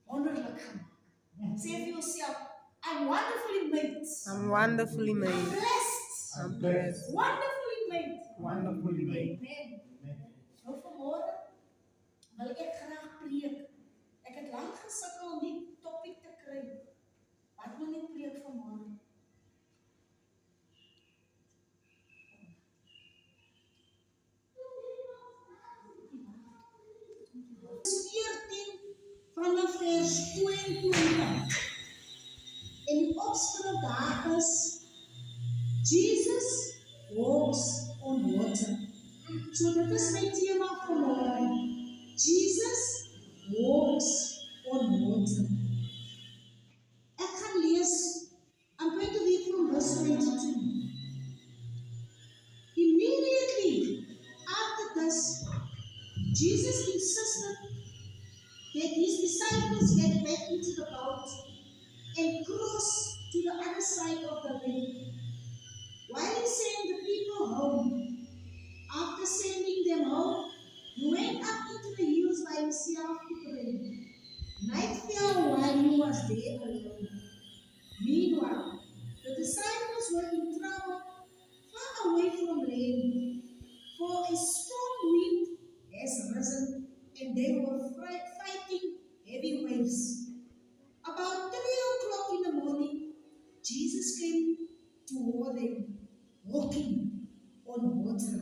wonderlik gemaak. Sê vir jouself, I'm wonderfully made. I'm wonderfully I'm made. blessed. I'm blessed. Wonderfully made. Wonderfully made. Amen. Nou vanmôre wil ek graag preek. Ek het lank gesukkel om die topik te kry. Wat wil ek preek vanmôre? Vanaf vers 22. En die opskrif daar is Jesus walks on water. So dit is my tema vanmôre. Jesus walks on water. Ek gaan lees, I'm going to read from verse 22. Immediately after this, Jesus insisted that his disciples get back into the boat and cross to the other side of the lake. While he sent the people home, after sending them home, he went up into the hills by himself to pray. Night fell while he was there alone. Meanwhile, the disciples were in trouble far away from land, for a strong wind has risen and they were fighting heavy waves. About 3 o'clock in the morning, Jesus came toward them, walking on water.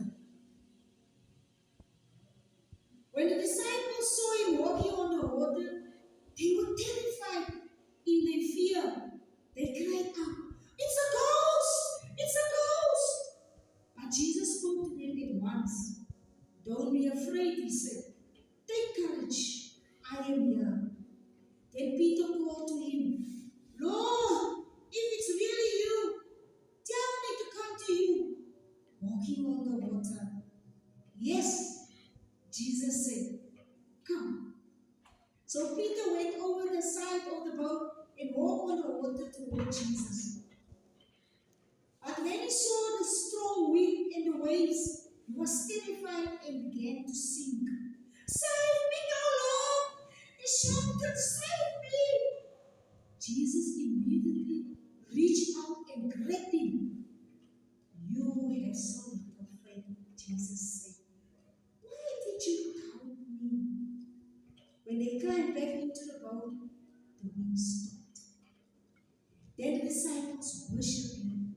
When the disciples saw him walking on the water, they were terrified in their fear. They cried out, "It's a ghost! It's a ghost!" But Jesus spoke to them at once. "Don't be afraid," he said. "Take courage, I am here." Then Peter called to him, "Lord, if it's really you, tell me to come to you." Walking on the water. "Yes," Jesus said, "Come." So Peter went over the side of the boat and walked on the water toward Jesus. But when he saw the strong wind and the waves, he was terrified and began to sink. "Save me, O Lord!" he shouted, "Save me!" Jesus immediately reached out and grabbed him. "You have so little faith," Jesus said. "Why did you doubt me?" When they climbed back into the boat, the wind stopped. Then the disciples worshiped him.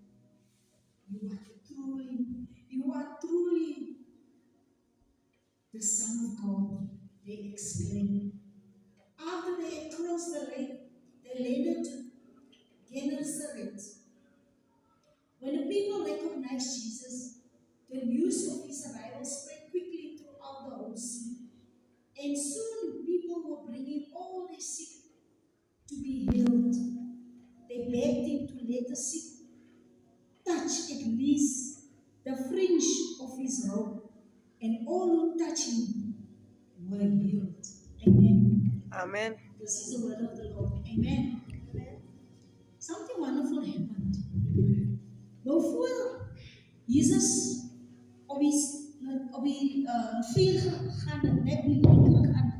You are truly the Son of God," they exclaimed. After they had crossed the lake, they landed to Gennesaret. When the people recognized Jesus, the news of his arrival spread quickly throughout the whole sea. And soon people were bringing all the sick to be healed. They begged him to let the sick touch at least the fringe of his robe, and all who touched him were healed. Amen. Amen. This is the word of the Lord. Amen. Something wonderful happened. Nou voor Jesus op die vuur gegaan en net die licht gegaan.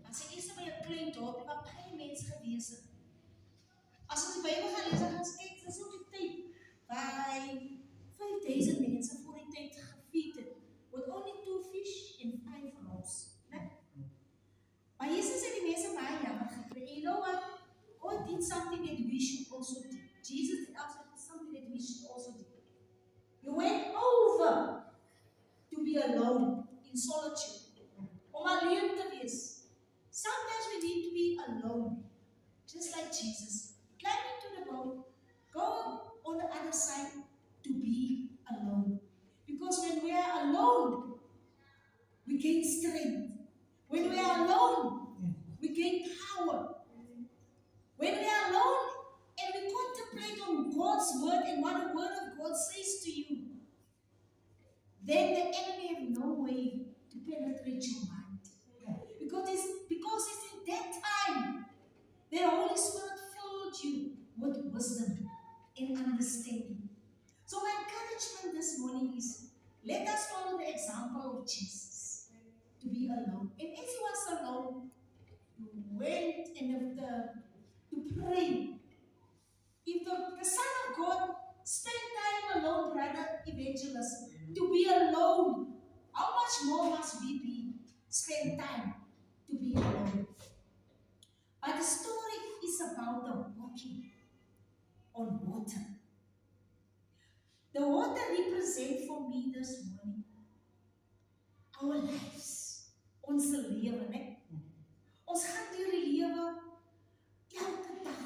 As hy eers by 'n klein dorp waar baie mense gewees het. As ons die Bybel gaan lees, dan gaan ons kyk, dis ook die tyd waar 5,000 mense voor die tyd gefeed het, with only 2 fish and 5 loaves. Maar Jesus het die mense baie jammer gekry. You know what? God did something that we should also do. Jesus did also something that we should also do. He went over to be alone in solitude. Om alleen te wees. Sometimes we need to be alone, just like Jesus. Climb into the boat, go on the other side to be alone. Because when we are alone, we gain strength. When we are alone, we gain power. When we are alone and we contemplate on God's word and what the word of God says to you, then the enemy have no way to penetrate your mind. Because it's in that time that the Holy Spirit filled you with wisdom and understanding. So my encouragement this morning is, let us follow the example of Jesus to be alone. And as he was alone, went and to pray. If the Son of God spent time alone, brother evangelist, to be alone, how much more must we be spend time to be alone? But the story is about the walking on water. The water represents for me this morning our lives, ons lewe, né? Ons gaan deur die lewe elke dag.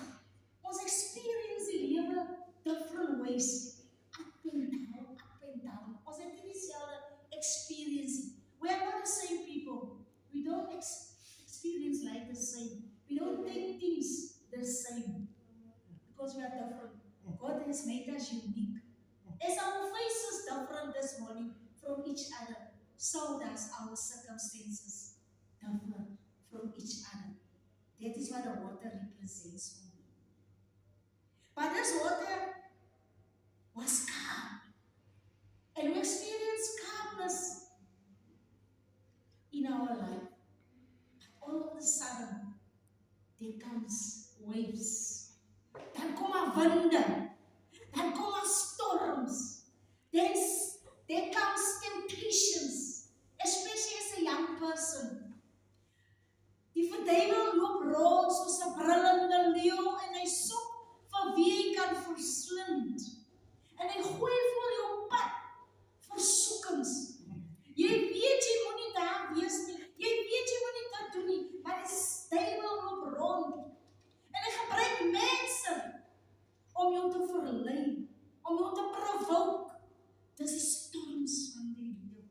Ons experience die lewe different ways. Up and down, up and down. Ons het nie dieselfde experience. We are not the same people. We don't experience like the same. We don't take things the same. Because we are different. God has made us unique. As our faces different this morning from each other, so does our circumstances differ from each other. That is what the water represents for me. But this water was calm. And we experience calmness in our life. All of a sudden, there comes waves. Dan kom winde. Dan kom storms. Then there comes temptations, especially as a young person. Die verduivel loop rond soos 'n brullende leeu en hy soek vir wie hy kan verslind. En hy gooi voor jou pad versoekings. Jy weet jy moenie daar wees nie. Jy weet jy moenie dit doen nie, maar die duiwel loop rond. En hy gebruik mense om jou te verlei, om jou te provoke. Dis die storms van die lewe.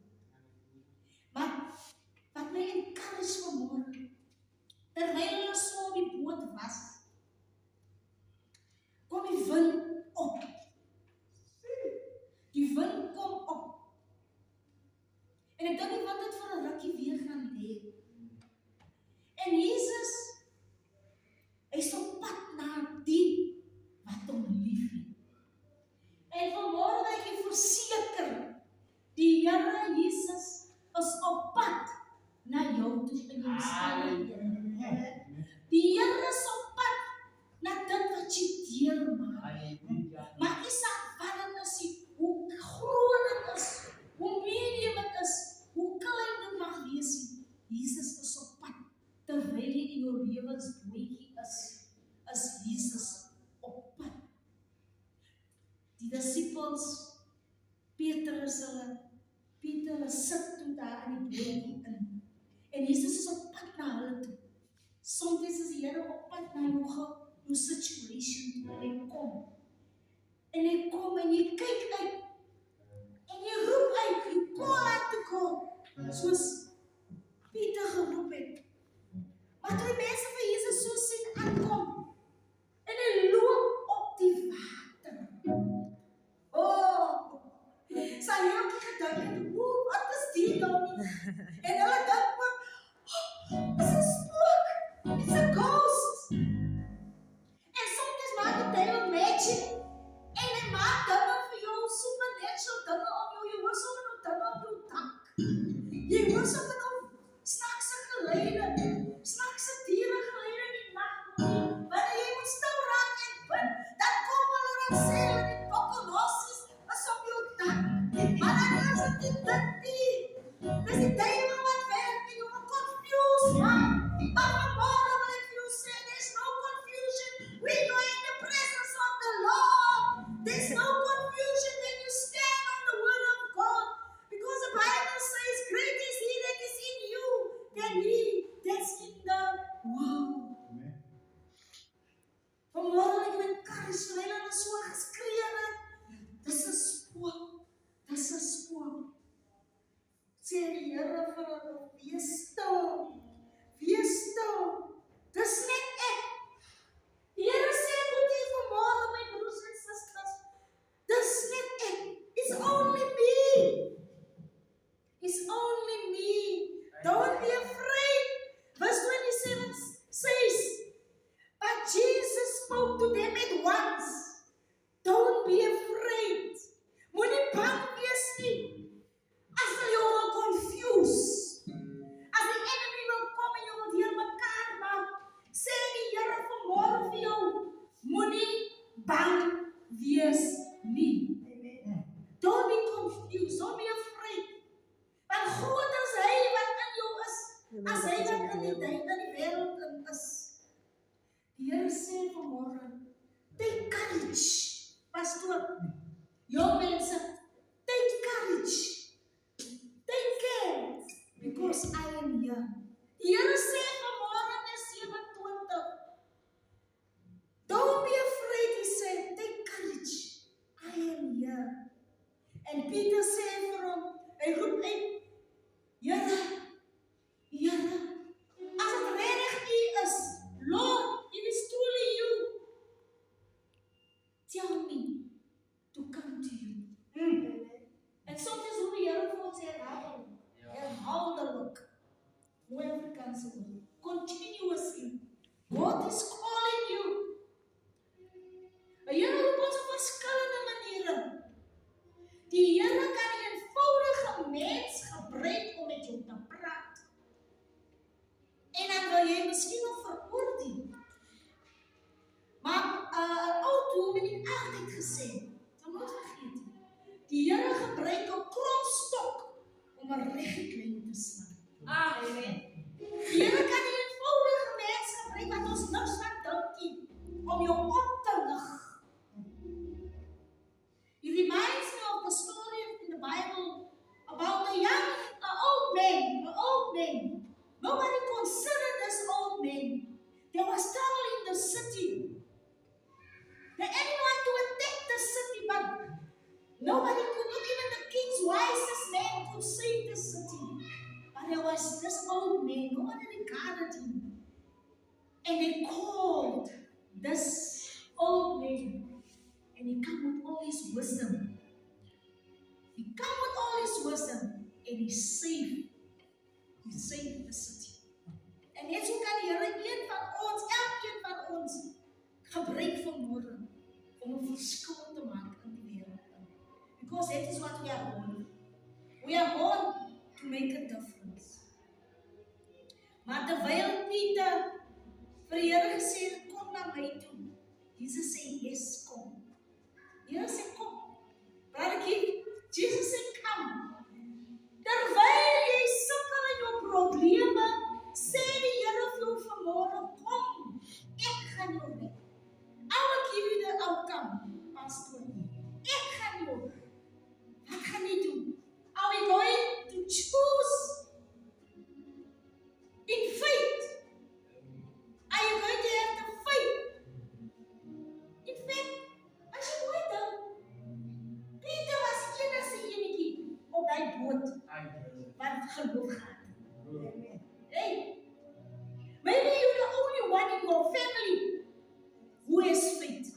Maar wat my encourage vanmôre, terwyl hulle so op die boot was, kom die wind op. Die wind kom op. En ek dink die wind het vir 'n rukkie weer gaan lê. En Jesus, hy is op pad na die wat hom liefhet. En vanmôre wil ek jou verseker, die Here Jesus is op pad na jou toe in jou omstandighede. Die Here is op pad na dit wat jy deurmaak. Maar is saak wat dit is, hoe groot dit is, hoe medium dit is, hoe klein dit mag wees. Jesus is op pad. Terwyl jy in jou lewensbootjie is Jesus op pad. Die disciples, Petrus hulle sit toe daar in die bootjie in. En Jesus is op pad na hulle toe. Soms is die Here op pad na jou situation toe. En hy kom en jy kyk uit. En jy roep uit, jy call out to God. Soos Pieter geroep het. Maar toe die mense vir Jesus so sien aankom, en hy loop op die water. Oh, sy het gedink, wat is die nou nie? En hulle dink, it's a spook, it's a ghost. En soms maak die duivel magic, en hy maak dinge vir jou, supernatural dinge op jou, jy hoor sommer nou dinge op jou dak. Jy hoor sommer nou snaakse geleide, snaakse diere geleide in die nacht. Wanneer jy moet stil raak en bid, dan kom hulle en sê hulle die bokkelosies is op jou dak. Maar dan is het nie dit nie. Dis die duivel wat werk en jou confused maak. Maar vanmôre wil ek vir jou sê, there's no confusion when you're in the presence of the Lord. There's no confusion when you stand on the word of God. Because the Bible says, great is he that is in you than he that's in the world. Vanmôre wil ek jou encourage, terwyl hulle so geskree het, dis 'n spook, dis 'n spook. Sê die Here vir hulle, wees stil, dis net ek. Die Here sê tot u vanmôre, my broers en susters, dis net ek. It's only me. It's only me. Don't be afraid. Verse 27 says, but Jesus spoke to them at once. Don't be afraid. Moenie bang wees nie. As hulle jou wil confuse, as die enemy wil kom en jou wil deur mekaar maak, vanmorgen, take courage. Pastoor, jong mense, take courage. Take care, because I am here. Die Here sê vanmorgen in 27. Don't be afraid, he said, take courage. I am here. En Peter sê vir hom, hy roep uit, Here, Here, as het regtig U is, Lord, it is truly you. Tell me to come to you. En soms hoe die Here vir ons herhaaldelik, mooi Afrikaanse woord, continuously. God is calling you. Die Here roep ons op verskillende maniere. Die Here kan 'n eenvoudige mens gebruik om met jou te praat. En dan wil jy miskien nog veroordeel. Maar 'n ou dominee het altyd gesê, jy moet vergeet, die Here gebruik 'n kromstok om 'n regte lyn te slaan. Amen. Die Here kan 'n eenvoudige mens gebruik wat ons niks van dink nie, om jou op te lig. It reminds me of the story in the Bible about an old man. Nobody considered this old man. There was trouble in the city. The enemy wanted to attack the city, but nobody could, not even the king's wisest man could save the city. But there was this old man, nobody regarded him. And they called this old man. And he came with all his wisdom. He came with all his wisdom. And he saved the city. En net so kan die Here een van ons, elkeen van ons, gebruik vanmorgen om 'n verskil te maak in die wêreld. Because that is what we are born. We are born to make a difference. Maar terwyl Pieter vir die Here gesê het, kom na my toe, Jesus sê, yes, kom. Here sê, kom. Brother Keith, Jesus sê, kom. Terwyl jy sukkel in jou probleme, sê die Here vir jou vanmorgen, kom, ek gaan jou red. I will give you the outcome, Pastor. Ek gaan jou. Wat gaan jy doen? Are we going to choose in faith? Are you going to have the faith? In fact, as jy mooi dink, Peter was die enigste enetjie op die boot wat geloof gehad. Hey, maybe you're the only one in your family who has faith.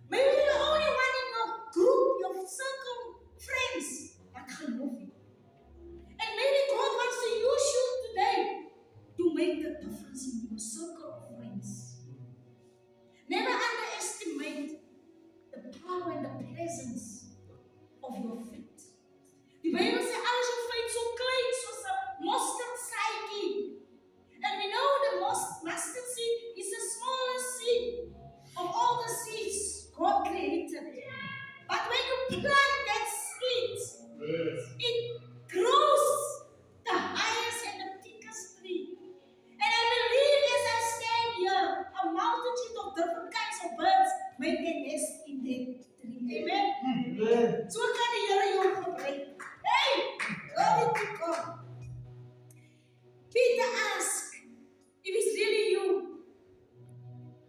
Maybe you're the only one in your group, your circle, friends that geloof het. And maybe God wants to use you today to make the difference in your circle of friends. Never underestimate the power and the presence of your faith. Die Bybel sê as jou faith so klein soos 'n mosterdsaadjie. And we know the mustard seed is the smallest seed of all the seeds God created. But when you plant that seed, it grows the highest and the thickest tree. And I believe as I stand here, a multitude of different kinds of birds make their nest in that tree. Amen? So kan die Here jou gebruik. Hey, glory to God. Peter asked, if it's really you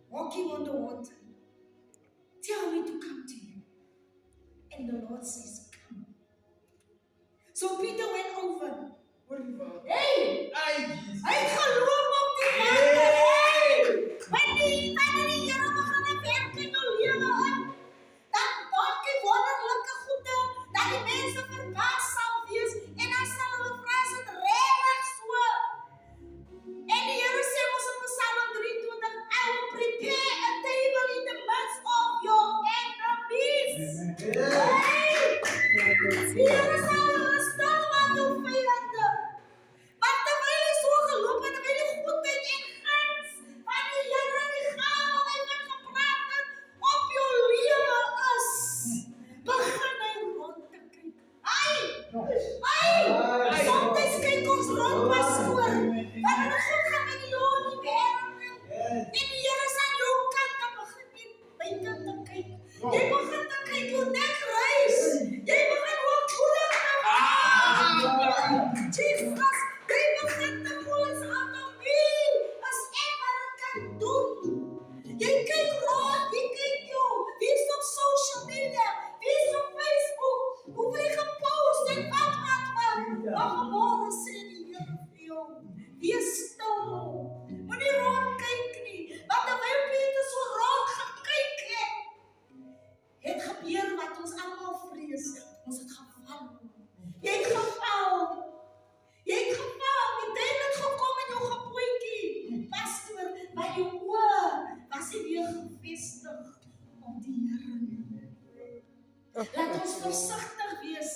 walking on the water, tell me to come to you. And the Lord says, come. So Peter went over. Hey! Hy geloof op die water. Hey! Wanneer die Here begin werk in jou lewe in, dan dalk die wonderlike goede, dat die mense verbaas sal wees, en dan sal hulle vra, is dit regtig so? En die Here sê ons in Psalm 23, I will prepare a table in the midst of your enemies. Hey! Die Here sal hulle stil maak jou vyande. Maar terwyl jy so geloop en terwyl jy goedheid en guns Jesus, jy wil net die voels aan wie as ek wat het kan doen. Jy kyk rond, jy kyk jou, wie is op social media, wie is op Facebook, hoeveel jy gepost en wat. Maar vanmorgen sê die Here vir jou, wees stil, moenie rondkyk nie, want terwyl Peter so rond gekyk het gebeur wat ons allemaal vrees, ons het geval. Jy het geval, die duivel het gekom in jou gepoeitjie, pastoor, maar jou oor was hy weer gevestig op die Here. Laat ons versigtig wees.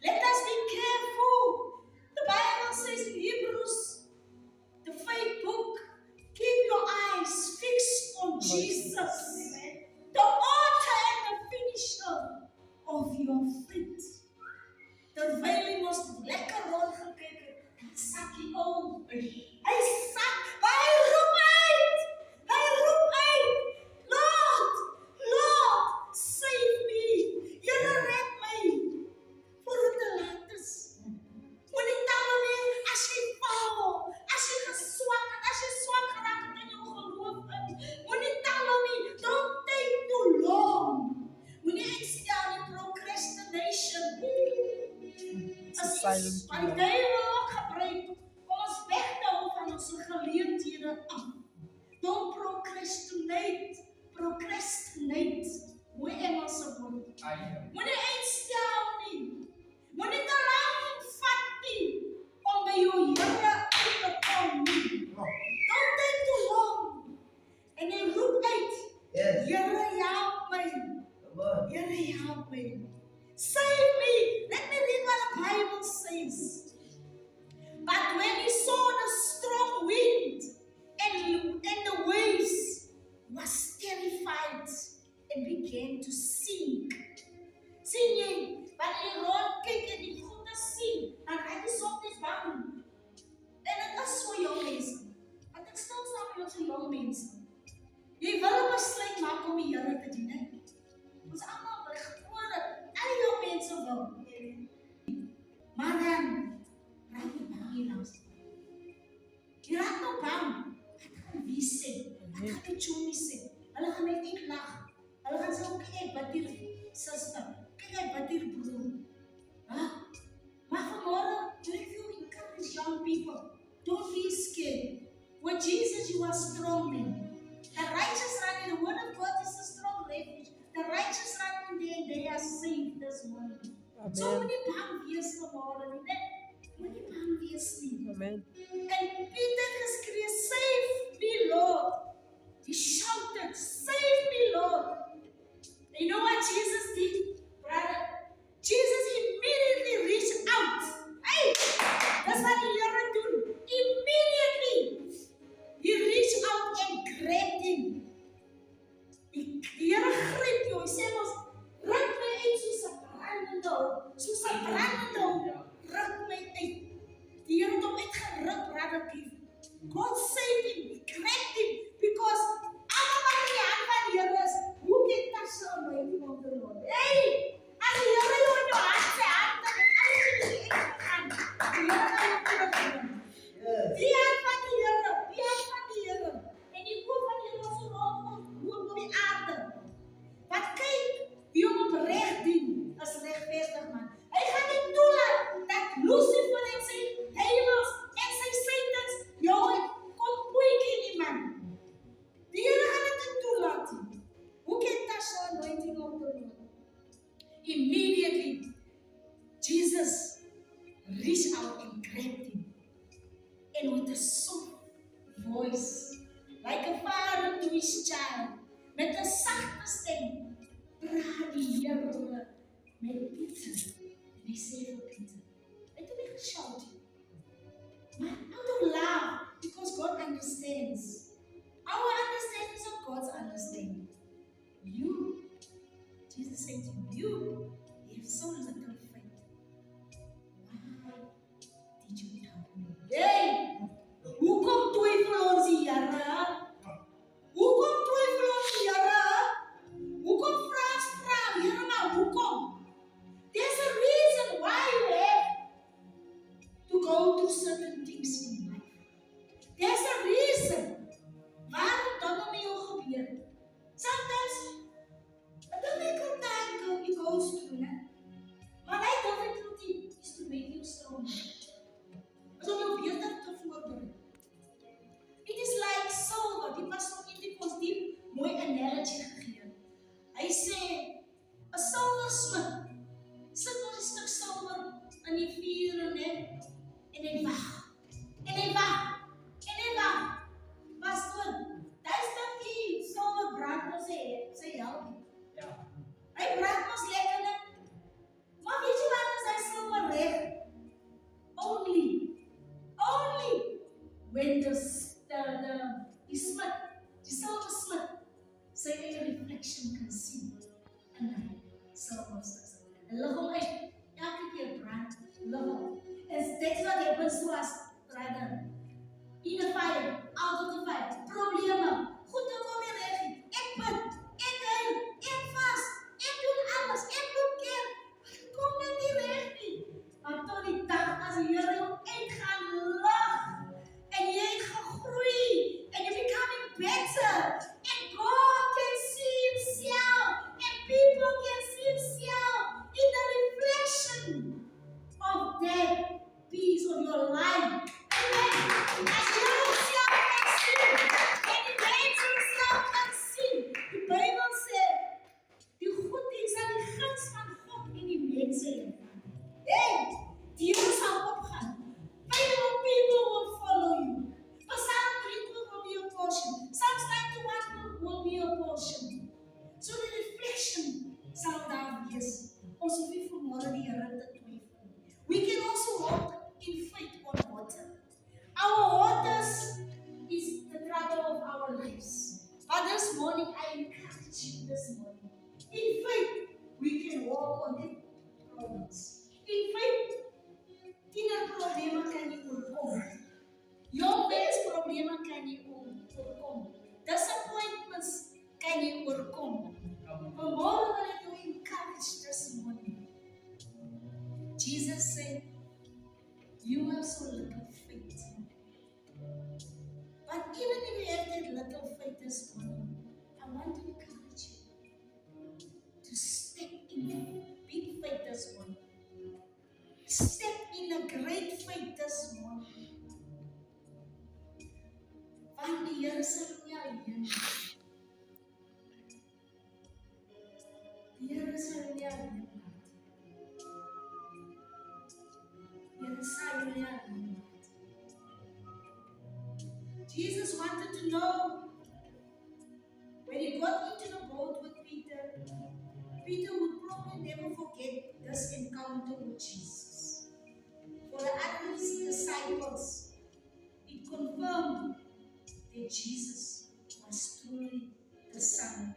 Let us be careful. The Bible says in Hebrews, the 5th book, keep your eyes fixed on Jesus, the author and the finisher of your faith. Terwyl hy ons lekker rondgekyk het, dan sak hy om. Hy sak, maar hy roep uit, Lord, save me, Here red my, voor het te laat is. Moenie tel nie, as jy val, as jy geswak het, as jy swak geraak het in jou geloof in, moenie tel nie, don't take too long. Moenie uitstel die procrastination. As iets wat die duivel ook gebruik om ons weg te hou van ons geleenthede af. Don't procrastinate. Mooi Engelse woord. Moenie uitstel nie. Moenie te lang vat nie om by jou Here uit te kom nie. Don't take too long. En hy roep uit, Here help my. Here help me. Save me. Let me read what the Bible says. But when he saw the strong wind and the waves, he was terrified and began to sink. Sien jy, wanneer jy rondkyk en die goede sien, dan raak jy soms bang. En dit is so jong mense. Want ek stil staan met ons jong mense. Jy wil 'n besluit maak om die Here te dien. Ons almal wil gewone, al die jong mense wil. Maar dan raak jy bang hierlangs. Jy raak nou bang. Wat gaan wie sê? Wat gaan die Johnny sê? Hulle gaan net nie lag. Hulle gaan sê, kyk, wat hier sister, kyk, wat hier broer. Maar vanmorgen, do you encourage young people? Don't be scared. With Jesus, you are strong men. The righteous run in the word of God is a strong refuge. The righteous run in there and they are saved this morning. Amen. So moenie bang wees vanmorgen nie, net. Moenie bang wees nie. Amen. En Peter geskree, save me, Lord. He shouted, save me, Lord. You know what Jesus did, brother? Jesus immediately reached out. Hey, that's what the Lord did. Immediately, he reached out and grabbed him. Die Here greep jou. Hy sê ons, ruk my uit soos 'n brandende hout. Ruk my uit. Die Here het hom uitgeruk, brother. God saved him. He grabbed him because allemaal in die hand van die Here is. Hoe kan dat so anointing of the Lord? Hey, as die Here jou in jou hand sy hand, dan het alles in die uitgegaan. Die Here kan jou terugneem. Die hand van die Here. En die oog van die Here is so rond op die aarde. Wat kyk, wie hom opreg dien, is regverdig man. Hy gaan nie toelaat dat Lucifer en sy duivels en sy satans jou kom poeitjie nie man. Die Here gaan dit nie toelaat nie. Hoe kan Tasha anointing of the Lord? Immediately, Jesus reached out and grabbed him. And with a soft voice, like a father to his child, met 'n sagte stem, praat die Here met Peter. En hy sê vir Peter, het hom nie geshout nie. Maar out of love, because God understands. Our understanding is of God's understanding. Jesus said to you, you have so little faith. Why did you doubt me? Hey! Hoekom twyfel ons die Here? Hoekom twyfel ons die Here? Hoekom vra ons, Here, maar hoekom? There's a reason why you have when the silversmith sy eie reflection kan sien in hy silversmith. En lig hom uit, elke keer brand, lig hom. And that's what happens to us, brother. In the fire, out of the fire, probleme, goed te kom hier reg. Ek bid, ek huil, ek vas, ek doen alles, ek moet keer. Kom net nie reg nie. Maar tot die dag as die Here jou uit gaan lig en jy gaan groei and you're becoming better and God can see himself and people can see himself in the reflection of that piece of your life. Amen. As you yourself can see, and the angel himself can see. Die Bijbel sê, die goed is aan die guns van God en die mense hiervan. Hey, die Here sal opgaan. Faithful people will follow you. Psalm 3 will be your portion. Psalms 91 will be your portion. So the reflection sal daar wees. Ons hoef nie vanmôre die Here te twyfel. We can also walk in faith on water. Our waters is the trouble of our lives. But this morning, I encourage you this morning. In faith, we can walk on the problems. In faith, tina problema kan jy oorkom. Jou best problema kan jy oorkom. Disappointments kan jy oorkom. Vanmôre wil ek jou encourage this morning. Jesus said, you have so little faith. But even if you have that little faith this morning, I want to encourage you to step in big faith this morning. Step in a great faith this morning. Want die Here sal nie alleen laat. Die Here sal nie alleen laat. Die Here sal nie alleen laat. Jesus wanted to know when he got into the boat with Peter, Peter would probably never forget this encounter with Jesus. For the other disciples, it confirmed that Jesus was truly the Son